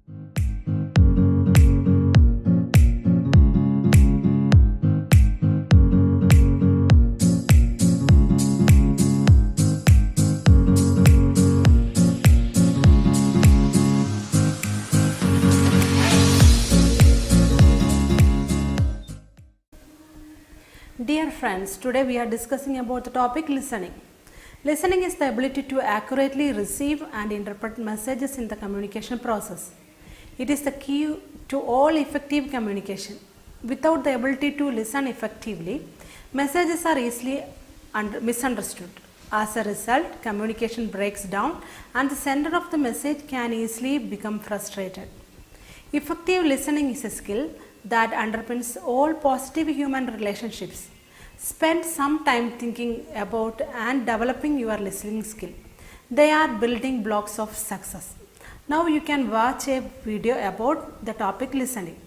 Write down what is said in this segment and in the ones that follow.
Dear friends, today we are discussing about the topic listening. Listening is the ability to accurately receive and interpret messages in the communication process. It is the key to all effective communication. Without the ability to listen effectively, messages are easily misunderstood. As a result, communication breaks down and the sender of the message can easily become frustrated. Effective listening is a skill that underpins all positive human relationships. Spend some time thinking about and developing your listening skill. They are building blocks of success. Now you can watch a video about the topic listening.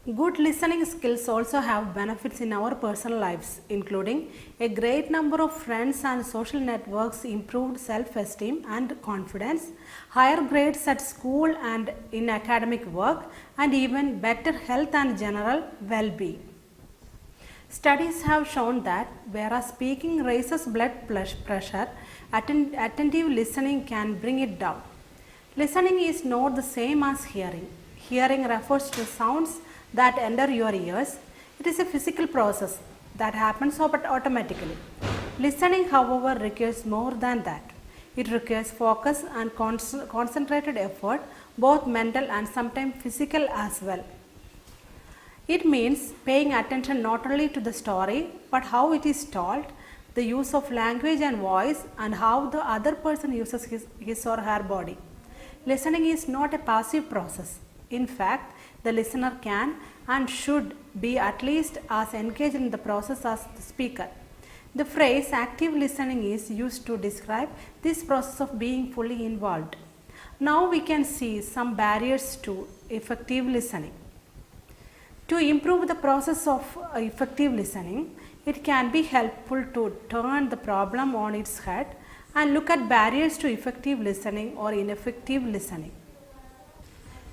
Good listening skills also have benefits in our personal lives, including a great number of friends and social networks, improved self esteem and confidence, higher grades at school and in academic work, and even better health and general well being. Studies have shown that whereas speaking raises blood pressure, attentive listening can bring it down. Listening is not the same as hearing. Hearing refers to sounds that enter your ears. It is a physical process that happens automatically. Listening, however, requires more than that. It requires focus and concentrated effort, both mental and sometimes physical as well. It means paying attention not only to the story but how it is told, the use of language and voice, and how the other person uses his or her body. Listening is not a passive process. In fact, the listener can and should be at least as engaged in the process as the speaker. The phrase active listening is used to describe this process of being fully involved. Now we can see some barriers to effective listening. To improve the process of effective listening, it can be helpful to turn the problem on its head and look at barriers to effective listening or ineffective listening.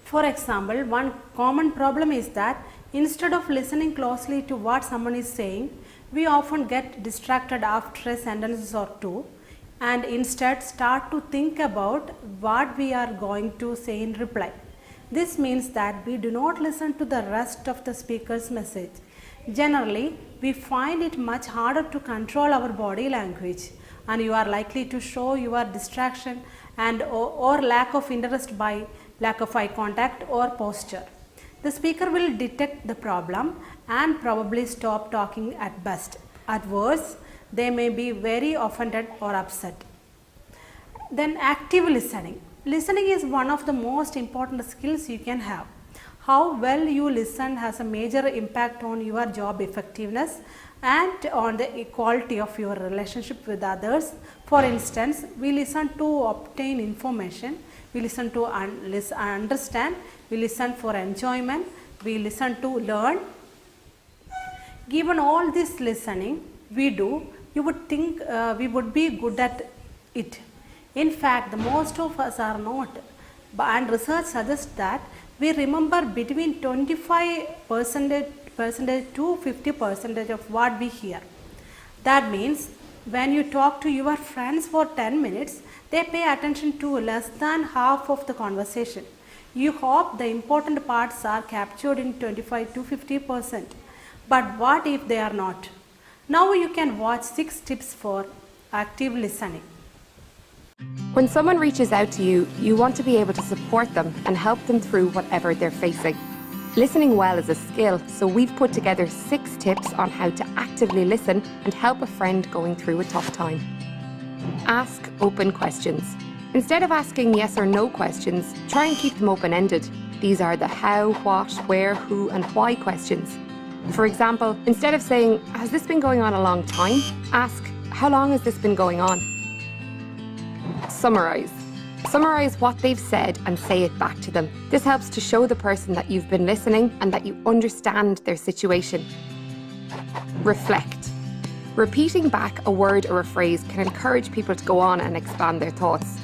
For example, one common problem is that instead of listening closely to what someone is saying, we often get distracted after a sentence or two and instead start to think about what we are going to say in reply. This means that we do not listen to the rest of the speaker's message. Generally, we find it much harder to control our body language, and you are likely to show your distraction and or lack of interest by lack of eye contact or posture. The speaker will detect the problem and probably stop talking at best. At worst, they may be very offended or upset. Then active listening. Listening is one of the most important skills you can have. How well you listen has a major impact on your job effectiveness and on the quality of your relationship with others. For instance, we listen to obtain information, we listen to understand, we listen for enjoyment, we listen to learn. Given all this listening we do, you would think we would be good at it. In fact, the most of us are not, and research suggests that we remember between 25% to 50% of what we hear. That means when you talk to your friends for 10 minutes, they pay attention to less than half of the conversation. You hope the important parts are captured in 25 to 50%. But what if they are not? Now you can watch 6 tips for active listening. When someone reaches out to you, you want to be able to support them and help them through whatever they're facing. Listening well is a skill, so we've put together 6 tips on how to actively listen and help a friend going through a tough time. Ask open questions. Instead of asking yes or no questions, try and keep them open-ended. These are the how, what, where, who, and why questions. For example, instead of saying, "Has this been going on a long time?" ask, "How long has this been going on?" Summarize. Summarize what they've said and say it back to them. This helps to show the person that you've been listening and that you understand their situation. Reflect. Repeating back a word or a phrase can encourage people to go on and expand their thoughts.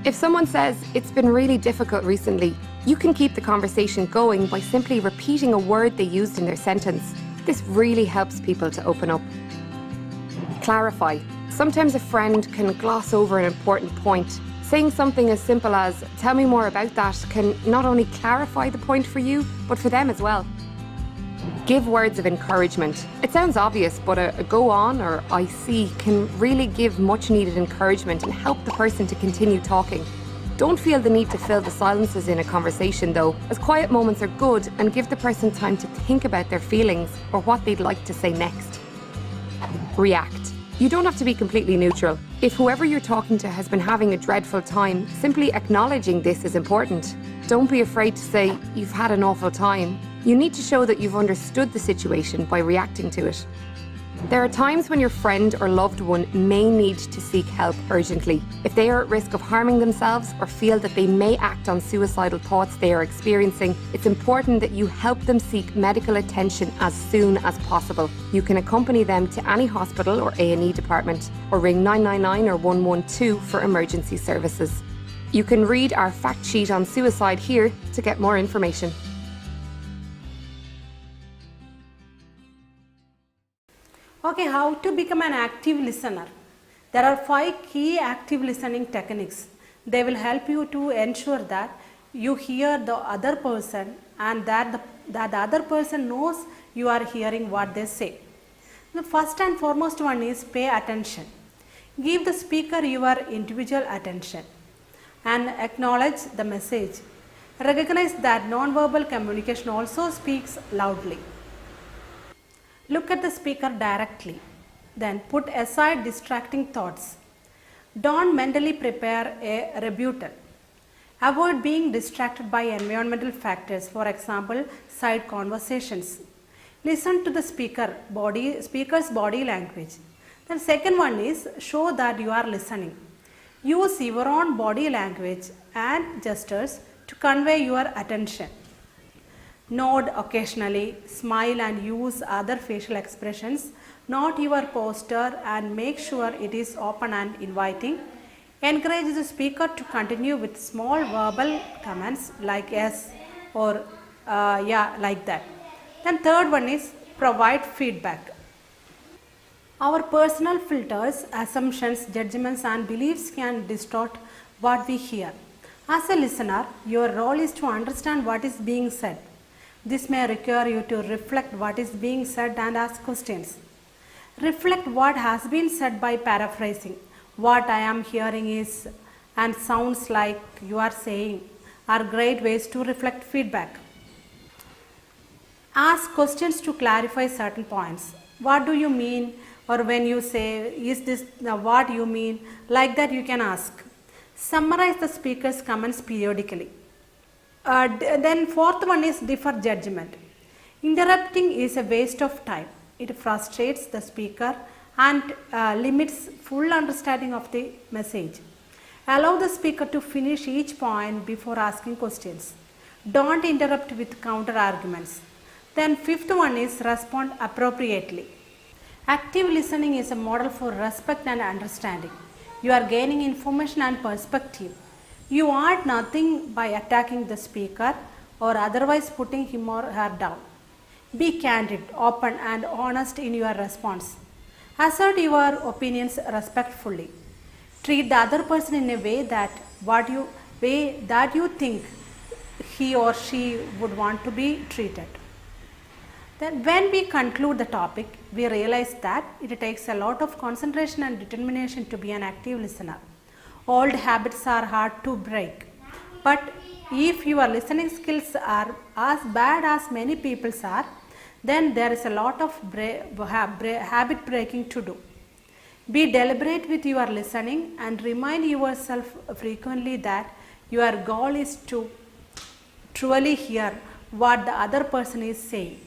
If someone says, "It's been really difficult recently," you can keep the conversation going by simply repeating a word they used in their sentence. This really helps people to open up. Clarify. Sometimes a friend can gloss over an important point. Saying something as simple as, "Tell me more about that," can not only clarify the point for you, but for them as well. Give words of encouragement. It sounds obvious, but a "go on" or "I see" can really give much needed encouragement and help the person to continue talking. Don't feel the need to fill the silences in a conversation though, as quiet moments are good and give the person time to think about their feelings or what they'd like to say next. React. You don't have to be completely neutral. If whoever you're talking to has been having a dreadful time, simply acknowledging this is important. Don't be afraid to say, "You've had an awful time." You need to show that you've understood the situation by reacting to it. There are times when your friend or loved one may need to seek help urgently. If they are at risk of harming themselves or feel that they may act on suicidal thoughts they are experiencing, it's important that you help them seek medical attention as soon as possible. You can accompany them to any hospital or A&E department, or ring 999 or 112 for emergency services. You can read our fact sheet on suicide here to get more information. Okay, how to become an active listener? There are 5 key active listening techniques. They will help you to ensure that you hear the other person and that the other person knows you are hearing what they say. The first and foremost one is pay attention. Give the speaker your individual attention and acknowledge the message. Recognize that non-verbal communication also speaks loudly. Look at the speaker directly, then put aside distracting thoughts. Don't mentally prepare a rebuttal. Avoid being distracted by environmental factors, for example, side conversations. Listen to the speaker's body language. The second one is show that you are listening. Use your own body language and gestures to convey your attention. Nod occasionally, smile and use other facial expressions. Note your posture and make sure it is open and inviting. Encourage the speaker to continue with small verbal comments like yes or yeah, like that. Then third one is provide feedback. Our personal filters, assumptions, judgments and beliefs can distort what we hear. As a listener, your role is to understand what is being said. This may require you to reflect what is being said and ask questions. Reflect what has been said by paraphrasing. What I am hearing is and sounds like you are saying are great ways to reflect feedback. Ask questions to clarify certain points. What do you mean? Or when you say, is this what you mean? Like that you can ask. Summarize the speaker's comments periodically. Then fourth one is defer judgment. Interrupting is a waste of time. It frustrates the speaker and limits full understanding of the message. Allow the speaker to finish each point before asking questions. Don't interrupt with counter arguments. Then fifth one is respond appropriately. Active listening is a model for respect and understanding. You are gaining information and perspective. You add nothing by attacking the speaker or otherwise putting him or her down. Be candid, open and honest in your response. Assert your opinions respectfully. Treat the other person in a way that you think he or she would want to be treated. Then when we conclude the topic, we realize that it takes a lot of concentration and determination to be an active listener. Old habits are hard to break, but if your listening skills are as bad as many people's are, then there is a lot of habit breaking to do. Be deliberate with your listening and remind yourself frequently that your goal is to truly hear what the other person is saying.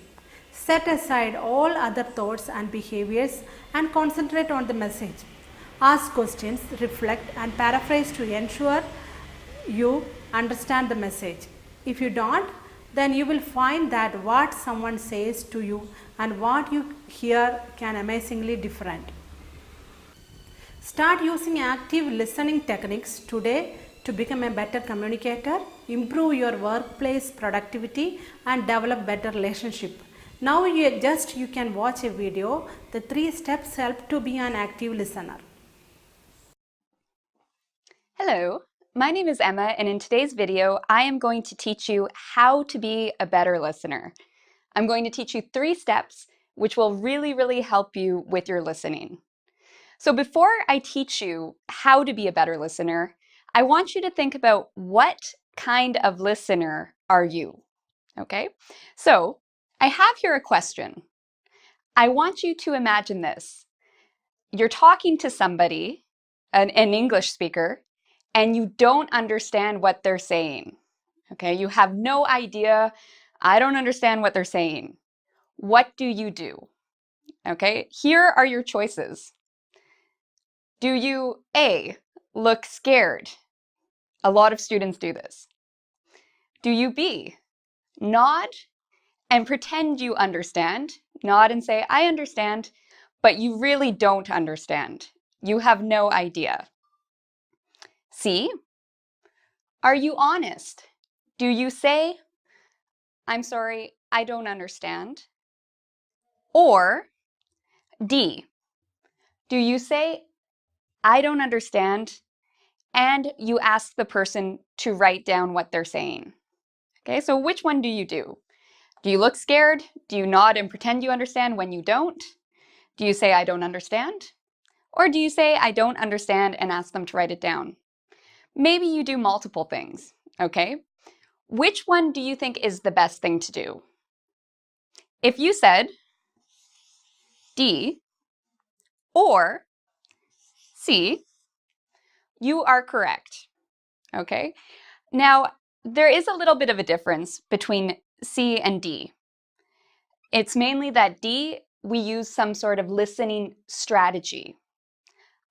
Set aside all other thoughts and behaviors and concentrate on the message. Ask questions, reflect and paraphrase to ensure you understand the message. If you don't, then you will find that what someone says to you and what you hear can amazingly different. Start using active listening techniques today to become a better communicator, improve your workplace productivity and develop better relationship. Now you can watch a video. The 3 steps help to be an active listener. Hello, my name is Emma, and in today's video, I am going to teach you how to be a better listener. I'm going to teach you 3 steps which will really help you with your listening. So before I teach you how to be a better listener, I want you to think about what kind of listener are you, okay? So I have here a question. I want you to imagine this. You're talking to somebody, an English speaker, and you don't understand what they're saying. Okay, you have no idea. I don't understand what they're saying. What do you do? Okay, here are your choices. Do you A, look scared? A lot of students do this. Do you B, nod and pretend you understand? Nod and say, I understand, but you really don't understand. You have no idea. C, are you honest? Do you say, I'm sorry, I don't understand? Or D, do you say, I don't understand, and you ask the person to write down what they're saying? Okay, so which one do you do? Do you look scared? Do you nod and pretend you understand when you don't? Do you say, I don't understand? Or do you say, I don't understand, and ask them to write it down? Maybe you do multiple things, okay? Which one do you think is the best thing to do? If you said D or C, you are correct, okay? Now, there is a little bit of a difference between C and D. It's mainly that D, we use some sort of listening strategy.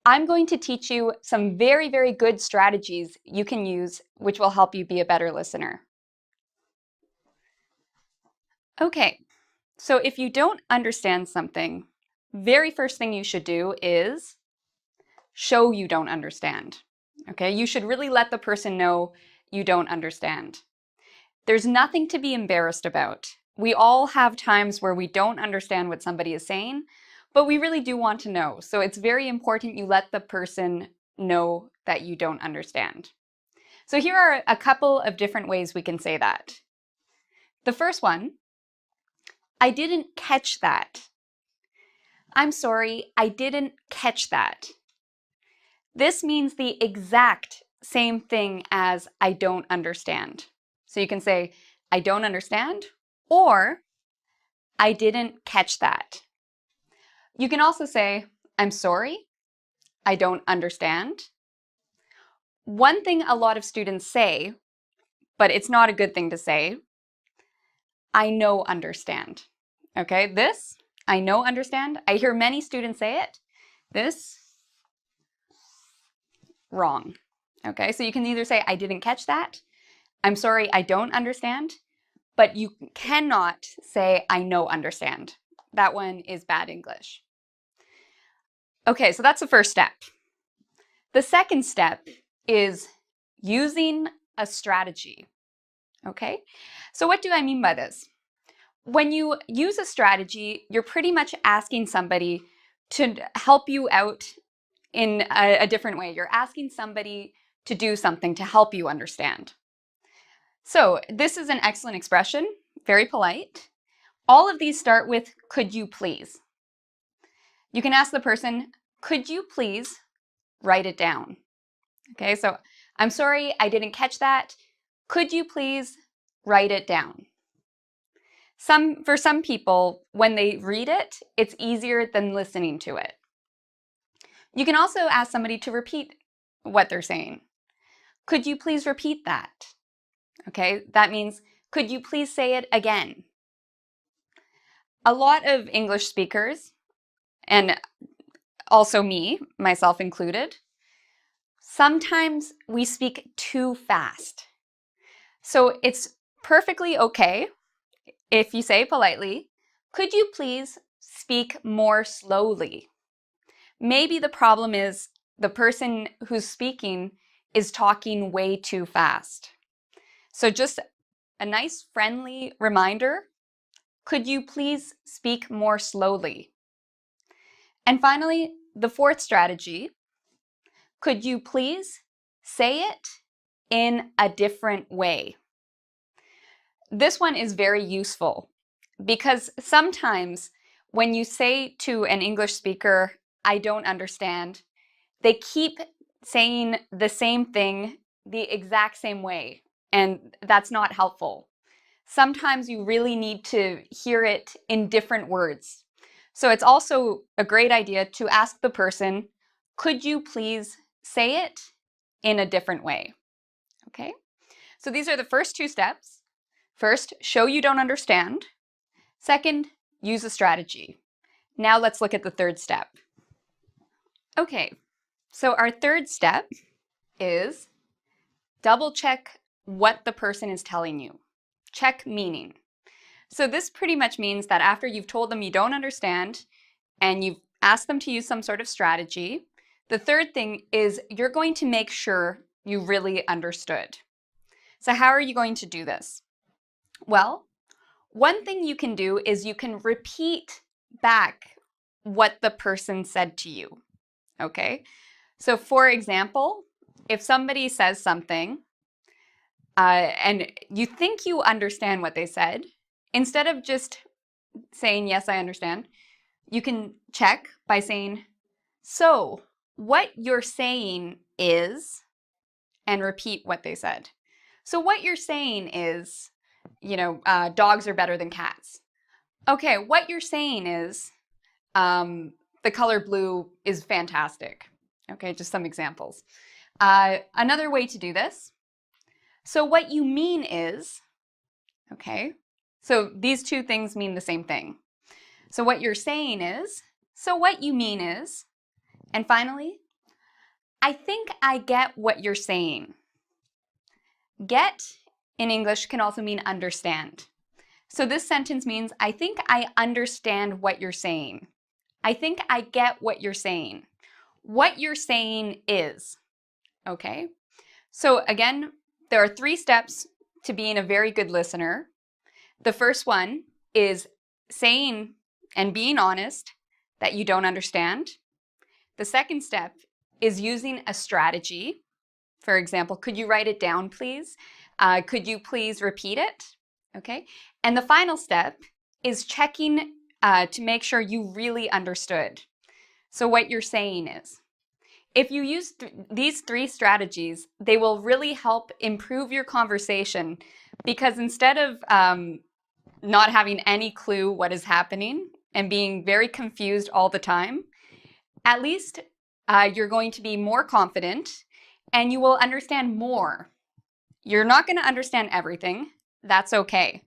I'm going to teach you some very, very good strategies you can use, which will help you be a better listener. Okay, so if you don't understand something, very first thing you should do is show you don't understand. Okay, you should really let the person know you don't understand. There's nothing to be embarrassed about. We all have times where we don't understand what somebody is saying, but we really do want to know. So it's very important you let the person know that you don't understand. So here are a couple of different ways we can say that. The first one, I didn't catch that. I'm sorry, I didn't catch that. This means the exact same thing as I don't understand. So you can say, I don't understand, or I didn't catch that. You can also say, I'm sorry, I don't understand. One thing a lot of students say, but it's not a good thing to say, I know understand. Okay, this, I know understand. I hear many students say it. This, wrong. Okay, so you can either say, I didn't catch that, I'm sorry, I don't understand, but you cannot say, I know understand. That one is bad English. Okay, so that's the first step. The second step is using a strategy. Okay, so what do I mean by this? When you use a strategy, you're pretty much asking somebody to help you out in a different way. You're asking somebody to do something to help you understand. So this is an excellent expression, very polite. All of these start with, could you please? You can ask the person, could you please write it down? Okay, so I'm sorry, I didn't catch that. Could you please write it down? For some people, when they read it, it's easier than listening to it. You can also ask somebody to repeat what they're saying. Could you please repeat that? Okay, that means, could you please say it again? A lot of English speakers, and also me, myself included, sometimes we speak too fast. So it's perfectly okay if you say politely, could you please speak more slowly? Maybe the problem is the person who's speaking is talking way too fast. So just a nice friendly reminder, could you please speak more slowly? And finally, the fourth strategy, could you please say it in a different way? This one is very useful because sometimes when you say to an English speaker, I don't understand, they keep saying the same thing the exact same way, and that's not helpful. Sometimes you really need to hear it in different words. So it's also a great idea to ask the person, could you please say it in a different way? Okay, so these are the first two steps. First, show you don't understand. Second, use a strategy. Now let's look at the third step. Okay, so our third step is double check what the person is telling you. Check meaning. So this pretty much means that after you've told them you don't understand and you've asked them to use some sort of strategy, the third thing is you're going to make sure you really understood. So how are you going to do this? Well, one thing you can do is you can repeat back what the person said to you, okay? So for example, if somebody says something and you think you understand what they said, instead of just saying, yes, I understand, you can check by saying, so what you're saying is, and repeat what they said. So what you're saying is, dogs are better than cats. Okay, what you're saying is the color blue is fantastic. Okay, just some examples. Another way to do this. So what you mean is, okay, so these two things mean the same thing. So what you're saying is, so what you mean is, and finally, I think I get what you're saying. Get in English can also mean understand. So this sentence means, I think I understand what you're saying. I think I get what you're saying. What you're saying is, okay? So again, there are 3 steps to being a very good listener. The first one is saying and being honest that you don't understand. The second step is using a strategy. For example, could you write it down, please? Could you please repeat it? Okay. And the final step is checking to make sure you really understood. So what you're saying is, if you use these 3 strategies, they will really help improve your conversation, because instead of not having any clue what is happening and being very confused all the time, at least you're going to be more confident and you will understand more. You're not going to understand everything. That's okay.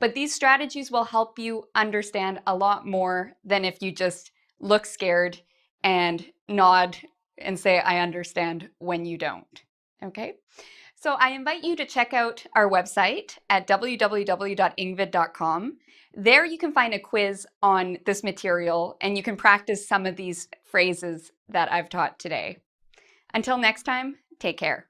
But these strategies will help you understand a lot more than if you just look scared and nod and say, I understand, when you don't. Okay? So I invite you to check out our website at www.ingvid.com. There you can find a quiz on this material and you can practice some of these phrases that I've taught today. Until next time, take care.